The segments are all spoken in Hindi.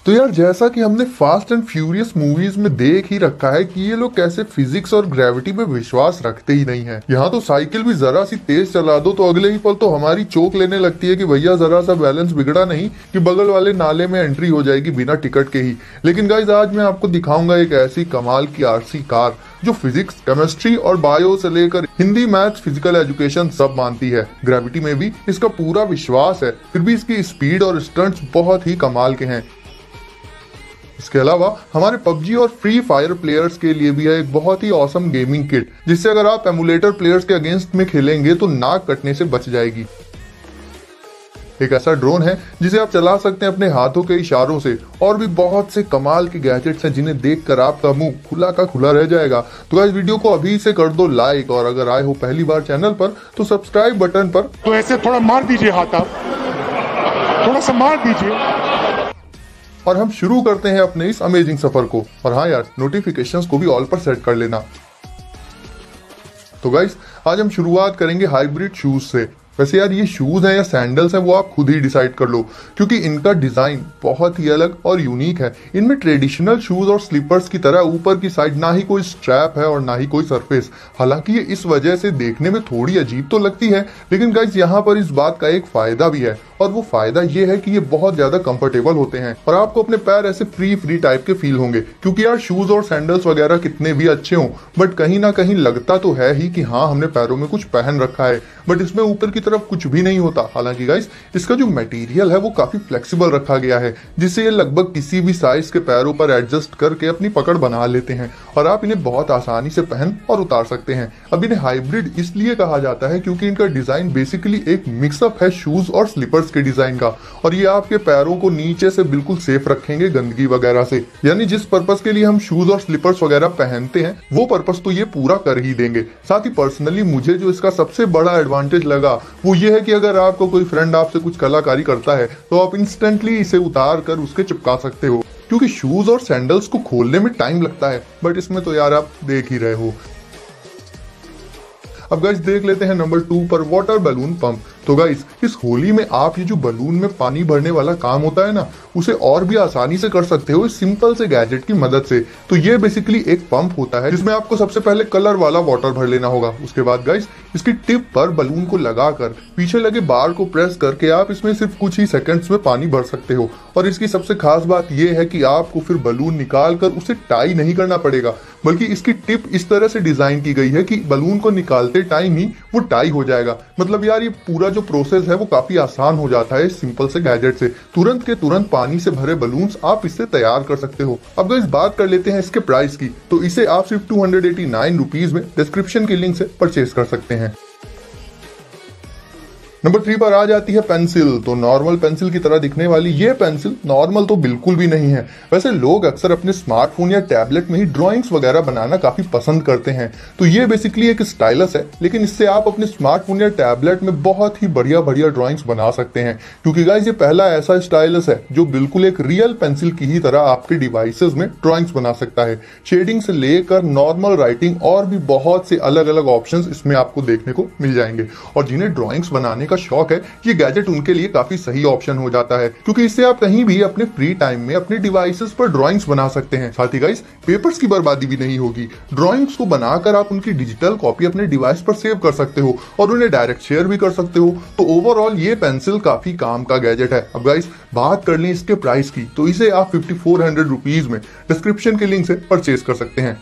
तो यार जैसा कि हमने फास्ट एंड फ्यूरियस मूवीज में देख ही रखा है कि ये लोग कैसे फिजिक्स और ग्रेविटी में विश्वास रखते ही नहीं है। यहाँ तो साइकिल भी जरा सी तेज चला दो तो अगले ही पल तो हमारी चोक लेने लगती है कि भैया जरा सा बैलेंस बिगड़ा नहीं कि बगल वाले नाले में एंट्री हो जाएगी बिना टिकट के ही। लेकिन गाइज आज मैं आपको दिखाऊंगा एक ऐसी कमाल की आरसी कार जो फिजिक्स, केमिस्ट्री और बायो से लेकर हिंदी, मैथ्स, फिजिकल एजुकेशन सब मानती है। ग्रेविटी में भी इसका पूरा विश्वास है, फिर भी इसकी स्पीड और स्टंट्स बहुत ही कमाल के हैं। इसके अलावा हमारे पबजी और फ्री फायर प्लेयर्स के लिए भी है एक बहुत ही ऑसम गेमिंग किट, जिससे अगर आप एमुलेटर प्लेयर्स के अगेंस्ट में खेलेंगे तो नाक कटने से बच जाएगी। एक ऐसा ड्रोन है जिसे आप चला सकते हैं अपने हाथों के इशारों से, और भी बहुत से कमाल के गैजेट्स हैं जिन्हें देखकर आपका मुंह खुला का खुला रह जाएगा। तो गाइस वीडियो को अभी से कर दो लाइक, और अगर आए हो पहली बार चैनल पर तो सब्सक्राइब बटन पर तो ऐसे थोड़ा मार दीजिए हाथ, आप थोड़ा सा मार दीजिए। और हम शुरू करते हैं अपने इस अमेजिंग सफर को। और हाँ यार, नोटिफिकेशंस को भी ऑल पर सेट कर लेना। तो गाइस आज हम शुरुआत करेंगे हाइब्रिड शूज से। वैसे यार ये शूज है या सैंडल्स है वो आप खुद ही डिसाइड कर लो, क्योंकि इनका डिजाइन बहुत ही अलग और यूनिक है। इनमें ट्रेडिशनल शूज और स्लीपर्स की तरह ऊपर की साइड ना ही कोई स्ट्रैप है और ना ही कोई सरफेस। हालांकि ये इस वजह से देखने में थोड़ी अजीब तो लगती है, लेकिन गाइस यहाँ पर इस बात का एक फायदा भी है, और वो फायदा ये है कि ये बहुत ज्यादा कंफर्टेबल होते हैं और आपको अपने पैर ऐसे फ्री टाइप के फील होंगे। क्योंकि यार शूज और सैंडल्स वगैरह कितने भी अच्छे हों, बट कहीं ना कहीं लगता तो है ही कि हाँ हमने पैरों में कुछ पहन रखा है, बट इसमें ऊपर की तरफ कुछ भी नहीं होता। हालांकि गाइस इसका जो मटेरियल है वो काफी फ्लेक्सिबल रखा गया है, जिससे ये लगभग किसी भी साइज के पैरों पर एडजस्ट करके अपनी पकड़ बना लेते हैं और आप इन्हें बहुत आसानी से पहन और उतार सकते हैं। अब इन्हें हाइब्रिड इसलिए कहा जाता है क्योंकि इनका डिजाइन बेसिकली एक मिक्सअप है शूज और स्लीपर्स के डिजाइन का, और ये आपके पैरों को नीचे से बिल्कुल सेफ रखेंगे गंदगी वगैरह से। यानी जिस पर्पस के लिए हम शूज और स्लीपर्स वगैरह पहनते हैं वो पर्पस तो ये पूरा कर ही देंगे। साथ ही पर्सनली मुझे जो इसका सबसे बड़ा एडवांटेज लगा वो ये है कि अगर आपको कोई फ्रेंड आपसे कुछ कलाकारी करता है तो आप इंस्टेंटली इसे उतार कर उसके चिपका सकते हो, क्योंकि शूज और सैंडल्स को खोलने में टाइम लगता है, बट इसमें तो यार आप देख ही रहे हो। अब गाइस देख लेते हैं नंबर 2 पर वाटर बलून पंप। तो गाइस इस होली में आप ये जो बलून में पानी भरने वाला काम होता है ना, उसे और भी आसानी से कर सकते हो इस सिंपल से गैजेट की मदद से। तो ये बेसिकली एक पंप होता है जिसमें आपको सबसे पहले कलर वाला वाटर भर लेना होगा। उसके बाद गाइस इसकी टिप पर बलून को लगाकर पीछे लगे बार को प्रेस करके आप इसमें सिर्फ कुछ ही सेकंड्स में पानी भर सकते हो। और इसकी सबसे खास बात यह है कि आपको फिर बलून निकाल कर उसे टाई नहीं करना पड़ेगा, बल्कि इसकी टिप इस तरह से डिजाइन की गई है कि बलून को निकालते टाइम ही वो टाई हो जाएगा। मतलब यार ये पूरा जो प्रोसेस है वो काफी आसान हो जाता है इस सिंपल से गैजेट से। तुरंत के तुरंत पानी से भरे बलून्स आप इससे तैयार कर सकते हो। अब गाइस बात कर लेते हैं इसके प्राइस की। तो इसे आप सिर्फ 289 रुपीज में डिस्क्रिप्शन की लिंक से परचेज कर सकते हैं। नंबर 3 पर आ जाती है पेंसिल। तो नॉर्मल पेंसिल की तरह दिखने वाली ये पेंसिल नॉर्मल तो बिल्कुल भी नहीं है। वैसे लोग अक्सर अपने स्मार्टफोन या टैबलेट में ही ड्राइंग्स वगैरह बनाना काफी पसंद करते हैं। तो ये बेसिकली एक स्टाइलस है, लेकिन इससे आप अपने स्मार्टफोन या टैबलेट में बहुत ही बढ़िया ड्राइंग्स बना सकते हैं। क्योंकि गाइस ये पहला ऐसा स्टाइलस है जो बिल्कुल एक रियल पेंसिल की ही तरह आपके डिवाइसेस में ड्राइंग्स बना सकता है। शेडिंग से लेकर नॉर्मल राइटिंग और भी बहुत से अलग अलग ऑप्शंस इसमें आपको देखने को मिल जाएंगे। और जिन्हें ड्राइंग्स बनाने का शौक है ये गैजेट उनके लिए काफी सही ऑप्शन हो जाता है, क्योंकि इससे आप कहीं भी अपने फ्री टाइम में अपने डिवाइसेस पर ड्राइंग्स बना सकते हैं। साथ ही गाइस पेपर्स की बर्बादी भी नहीं होगी। ड्राइंग्स को बनाकर आप उनकी डिजिटल कॉपी अपने डिवाइस पर सेव कर सकते हो और उन्हें डायरेक्ट शेयर भी कर सकते हो। तो ओवरऑल ये पेंसिल काफी काम का गैजेट है। अब गाइस बात कर लें इसके प्राइस की, तो इसे आप 5400 रुपीज में डिस्क्रिप्शन के लिंक से परचेज कर सकते हैं।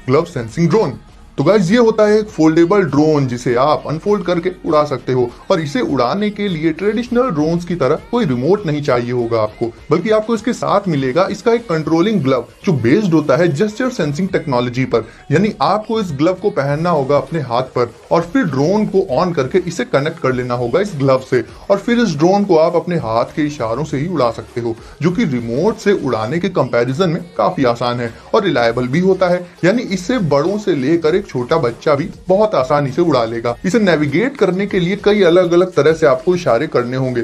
Glove sensing drone. तो गाइस ये होता है एक फोल्डेबल ड्रोन जिसे आप अनफोल्ड करके उड़ा सकते हो, और इसे उड़ाने के लिए ट्रेडिशनल ड्रोन्स की तरह कोई रिमोट नहीं चाहिए होगा आपको, बल्कि आपको इसके साथ मिलेगा इसका एक कंट्रोलिंग ग्लव जो बेस्ड होता है जेस्चर सेंसिंग टेक्नोलॉजी पर। यानी आपको इस ग्लव को पहनना होगा अपने हाथ पर और फिर ड्रोन को ऑन करके इसे कनेक्ट कर लेना होगा इस ग्लव से, और फिर इस ड्रोन को आप अपने हाथ के इशारों से ही उड़ा सकते हो, जो कि रिमोट से उड़ाने के कंपैरिजन में काफी आसान है और रिलायबल भी होता है। यानी इससे बड़ों से लेकर एक छोटा बच्चा भी बहुत आसानी से उड़ा लेगा। इसे नेविगेट करने के लिए कई अलग अलग तरह से आपको इशारे करने होंगे।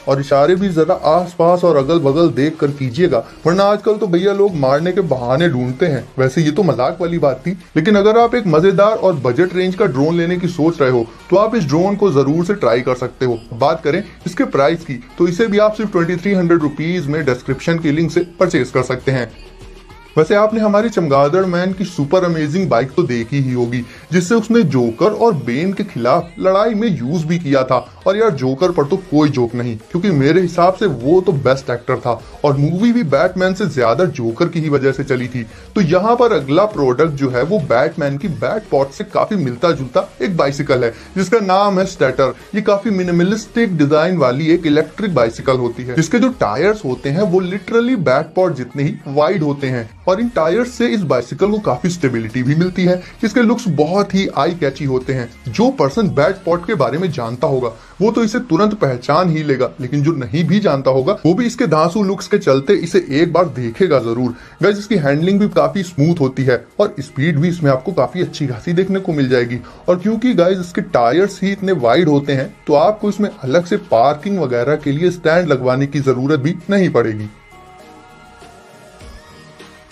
और इशारे भी जरा आसपास और अगल बगल देख कर कीजिएगा, वरना आजकल तो भैया लोग मारने के बहाने ढूंढते हैं। वैसे ये तो मजाक वाली बात थी, लेकिन अगर आप एक मजेदार और बजट रेंज का ड्रोन लेने की सोच रहे हो तो आप इस ड्रोन को जरूर से ट्राई कर सकते हो। बात करें इसके प्राइस की तो इसे भी आप सिर्फ 2300 रुपीज में डिस्क्रिप्शन की लिंक से परचेज कर सकते हैं। वैसे आपने हमारी चमगादड़ मैन की सुपर अमेजिंग बाइक तो देखी ही होगी, जिससे उसने जोकर और बेन के खिलाफ लड़ाई में यूज भी किया था। और यार जोकर पर तो कोई जोक नहीं, क्योंकि मेरे हिसाब से वो तो बेस्ट एक्टर था और मूवी भी बैटमैन से ज्यादा जोकर की ही वजह से चली थी। तो यहाँ पर अगला प्रोडक्ट जो है वो बैटमैन की बैटपॉट से काफी मिलता जुलता एक बाइसिकल है, जिसका नाम है स्टैटर। ये काफी मिनिमलिस्टिक डिजाइन वाली एक इलेक्ट्रिक बाइसिकल होती है, जिसके जो टायर्स होते हैं वो लिटरली बैटपॉट जितने ही वाइड होते हैं और इन टायर्स से इस बाइसिकल को काफी स्टेबिलिटी भी मिलती है। इसके लुक्स बहुत ही आई कैची होते हैं। जो पर्सन बैटपॉट के बारे में जानता होगा वो तो इसे तुरंत पहचान ही लेगा, लेकिन जो नहीं भी जानता होगा वो भी इसके धांसू लुक्स के चलते इसे एक बार देखेगा जरूर। गाइस इसकी हैंडलिंग भी काफी स्मूथ होती है और स्पीड भी इसमें आपको काफी अच्छी खासी देखने को मिल जाएगी। और क्योंकि गाइस इसके टायर्स ही इतने वाइड होते हैं तो आपको इसमें अलग से पार्किंग वगैरह के लिए स्टैंड लगवाने की जरूरत भी नहीं पड़ेगी।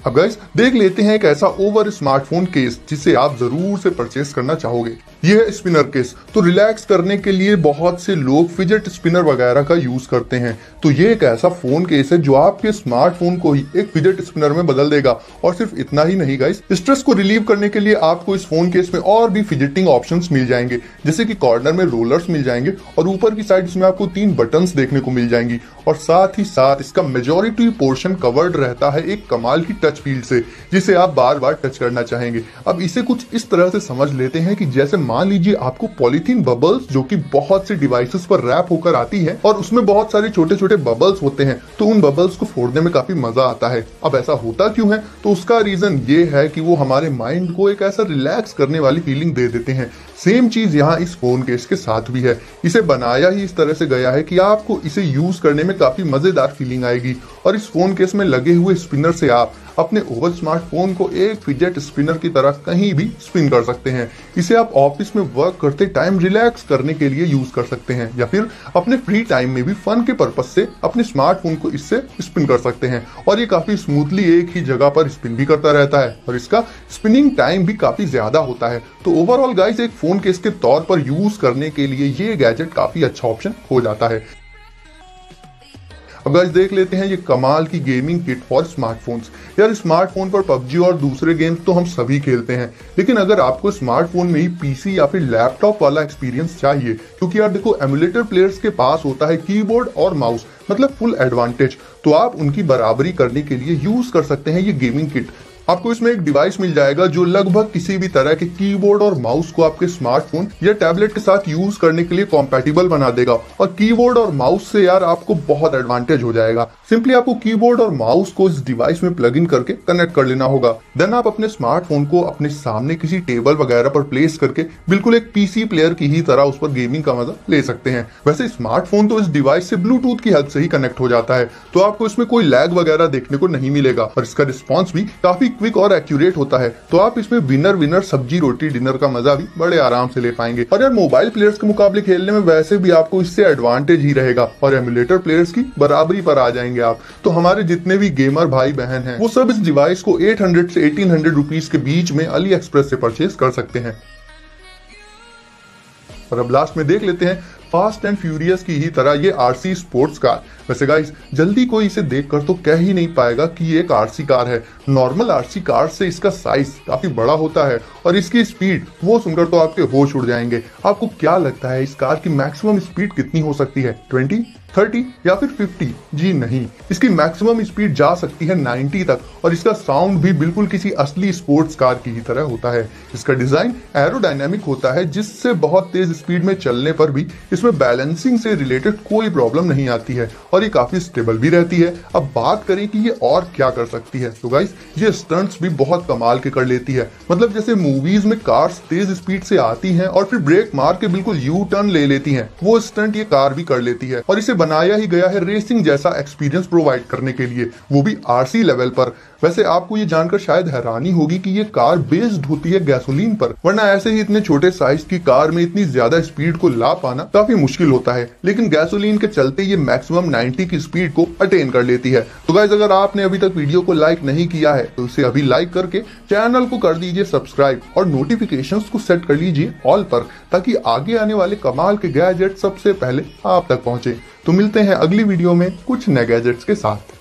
अब गाइस देख लेते हैं एक ऐसा ओवर स्मार्टफोन केस जिसे आप जरूर से परचेस करना चाहोगे। ये है स्पिनर केस। तो रिलैक्स करने के लिए बहुत से लोग फिजेट स्पिनर वगैरह का यूज करते हैं। तो ये एक ऐसा फोन केस है जो आपके स्मार्टफोन को ही एक फिजेट स्पिनर में बदल देगा। और सिर्फ इतना ही नहीं गाइस, स्ट्रेस को रिलीव करने के लिए आपको इस फोन केस में और भी फिजेटिंग ऑप्शंस मिल जाएंगे, जैसे कि कॉर्नर में रोलर्स मिल जाएंगे और ऊपर की साइड इसमें आपको 3 बटन्स देखने को मिल जाएंगी। और साथ ही साथ इसका मेजॉरिटी पोर्शन कवर्ड रहता है एक कमाल की टच फील्ड से, जिसे आप बार बार टच करना चाहेंगे। अब इसे कुछ इस तरह से समझ लेते हैं कि जैसे मान लीजिए आपको पॉलीथीन बबल्स जो कि बहुत से डिवाइसेस पर रैप होकर आती है और उसमें बहुत सारे छोटे छोटे बबल्स होते हैं, तो उन बबल्स को फोड़ने में काफी मजा आता है। अब ऐसा होता क्यों है? तो उसका रीजन ये है कि वो हमारे माइंड को एक ऐसा रिलैक्स करने वाली फीलिंग दे देते हैं। सेम चीज यहाँ इस फोन केस के साथ भी है। इसे बनाया ही इस तरह से गया है कि आपको इसे यूज करने में काफी मजेदार फीलिंग आएगी। और इस फोन केस में लगे हुए स्पिनर से आप अपने ओवल स्मार्टफोन को एक फिजेट स्पिनर की तरह कहीं भी स्पिन कर सकते हैं। इसे आप ऑफिस में वर्क करते टाइम रिलैक्स करने के लिए यूज कर सकते हैं, या फिर अपने फ्री टाइम में भी फन के पर्पस से अपने स्मार्टफोन को इससे स्पिन कर सकते हैं। और ये काफी स्मूथली एक ही जगह पर स्पिन भी करता रहता है और इसका स्पिनिंग टाइम भी काफी ज्यादा होता है। तो ओवरऑल गाइस एक फोन केस के तौर पर यूज करने के लिए ये गैजेट काफी अच्छा ऑप्शन हो जाता है। अब गाइस देख लेते हैं ये कमाल की गेमिंग किट फॉर स्मार्टफोन्स। यार स्मार्टफोन पर पबजी और दूसरे गेम्स तो हम सभी खेलते हैं, लेकिन अगर आपको स्मार्टफोन में ही पीसी या फिर लैपटॉप वाला एक्सपीरियंस चाहिए, क्योंकि यार देखो एमुलेटर प्लेयर्स के पास होता है कीबोर्ड और माउस, मतलब फुल एडवांटेज, तो आप उनकी बराबरी करने के लिए यूज कर सकते हैं ये गेमिंग किट। आपको इसमें एक डिवाइस मिल जाएगा जो लगभग किसी भी तरह के कीबोर्ड और माउस को आपके स्मार्टफोन या टैबलेट के साथ यूज करने के लिए कॉम्पैटिबल बना देगा। और कीबोर्ड और माउस से यार आपको बहुत एडवांटेज हो जाएगा। सिंपली आपको कीबोर्ड और माउस को इस डिवाइस में प्लग इन करके कनेक्ट कर लेना होगा। देन आप अपने स्मार्टफोन को अपने सामने किसी टेबल वगैरह पर प्लेस करके बिल्कुल एक पीसी प्लेयर की ही तरह उस पर गेमिंग का मजा ले सकते हैं। वैसे स्मार्टफोन तो इस डिवाइस से ब्लूटूथ की हेल्प से ही कनेक्ट हो जाता है, तो आपको इसमें कोई लैग वगैरह देखने को नहीं मिलेगा और इसका रिस्पॉन्स भी काफी क्विक और एक्यूरेट होता है। तो आप इसमें विनर सब्जी रोटी डिनर का मजा भी बड़े आराम से ले पाएंगे। और यार मोबाइल प्लेयर्स के मुकाबले खेलने में वैसे भी आपको इससे एडवांटेज ही रहेगा और एमुलेटर प्लेयर्स की बराबरी पर आ जाएंगे आप। तो हमारे जितने भी गेमर भाई बहन हैं वो सब इस डिवाइस को 800 से 1800 रुपीज के बीच में अली एक्सप्रेस से परचेज कर सकते हैं। और अब लास्ट में देख लेते हैं फास्ट एंड फ्यूरियस की ही तरह ये आरसी स्पोर्ट्स कार। वैसे गाइस जल्दी कोई इसे देखकर तो कह ही नहीं पाएगा कि ये एक आरसी कार है। नॉर्मल आरसी कार से इसका साइज काफी बड़ा होता है और इसकी स्पीड वो सुनकर तो आपके होश उड़ जाएंगे। आपको क्या लगता है इस कार की मैक्सिमम स्पीड कितनी हो सकती है? 20, 30 या फिर 50? जी नहीं, इसकी मैक्सिमम स्पीड जा सकती है 90 तक और इसका साउंड भी बिल्कुल किसी असली स्पोर्ट्स कार की ही तरह होता है। इसका डिजाइन एरोडायनामिक होता है, जिससे बहुत तेज स्पीड में चलने पर भी इसमें बैलेंसिंग से रिलेटेड कोई प्रॉब्लम नहीं आती है और ये काफी स्टेबल भी रहती है। अब बात करें कि ये और क्या कर सकती है, तो गाइस ये स्टंट्स भी बहुत कमाल के कर लेती है। मतलब जैसे मूवीज में कार्स तेज स्पीड से आती हैं और फिर ब्रेक मार के बिल्कुल यू टर्न ले लेती हैं, वो स्टंट ये कार भी कर लेती है। और इसे बनाया ही गया है रेसिंग जैसा एक्सपीरियंस प्रोवाइड करने के लिए, वो भी आरसी लेवल पर। वैसे आपको ये जानकर शायद हैरानी होगी कि ये कार बेस्ड होती है गैसोलीन पर, वरना ऐसे ही इतने छोटे साइज की कार में इतनी ज्यादा स्पीड को ला पाना काफी मुश्किल होता है, लेकिन गैसोलीन के चलते ये मैक्सिमम 90 की स्पीड को अटेन कर लेती है। तो गाइस, अगर आपने अभी तक वीडियो को लाइक नहीं किया है तो इसे अभी लाइक करके चैनल को कर दीजिए सब्सक्राइब और नोटिफिकेशंस को सेट कर लीजिए ऑल पर, ताकि आगे आने वाले कमाल के गैजेट सबसे पहले आप तक पहुंचे। तो मिलते हैं अगली वीडियो में कुछ नए गैजेट्स के साथ।